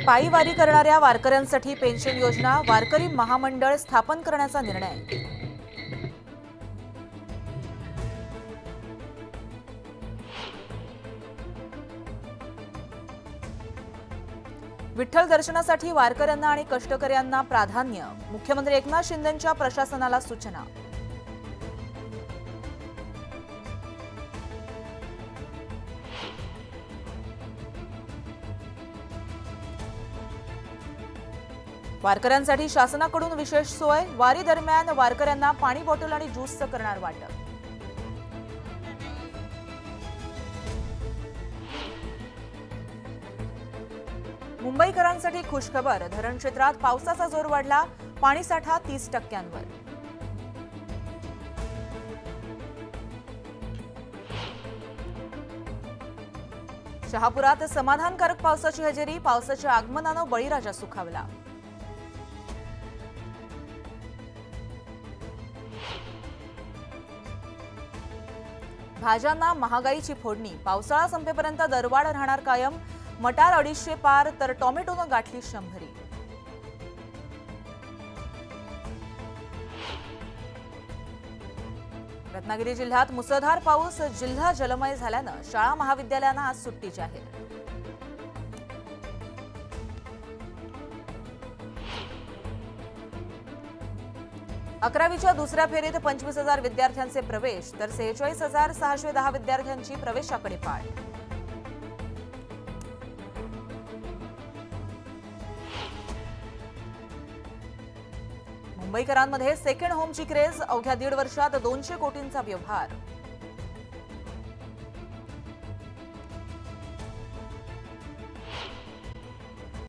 पायी वारी करणाऱ्या वारकऱ्यांसाठी पेन्शन योजना वारकरी महामंडळ स्थापन करण्याचा निर्णय। विठ्ठल दर्शनासाठी वारकऱ्यांना आणि कष्टकऱ्यांना प्राधान्य, मुख्यमंत्री एकनाथ शिंदेंच्या प्रशासनाला सूचना। वारकऱ्यांसाठी शासनाकडून विशेष सोय, वारी दरम्यान वारकऱ्यांना पाणी बॉटल आणि ज्यूसचं करणार वाटप। मुंबईकरांसाठी खुशखबर, धरण क्षेत्रात पावसाचा जोर वाढला, पाणीसाठा 30%वर। शहापुरात समाधानकारक पावसाची हजेरी, पावसाच्या आगमनानं बळीराजा सुखावला। भाज्यांना महागाईची फोडणी, पावसाळा संपेपर्यंत दरवाढ राहणार कायम, मटार 250 पार तर टोमॅटोनं गाठली 100। रत्नागिरी जिल्ह्यात मुसळधार पाऊस, जिल्हा जलमय झाल्यानं शाळा महाविद्यालयांना आज सुट्टी जाहीर। अकरावीच्या दुसऱ्या फेरीत 25,000 विद्यार्थ्यांचे प्रवेश तर 46,610 विद्यार्थ्यांची प्रवेशाकडे पाठ। मुंबईकरांमध्ये सेकंड होमची क्रेज, अवघ्या 1.5 वर्षात 200 कोटींचा व्यवहार।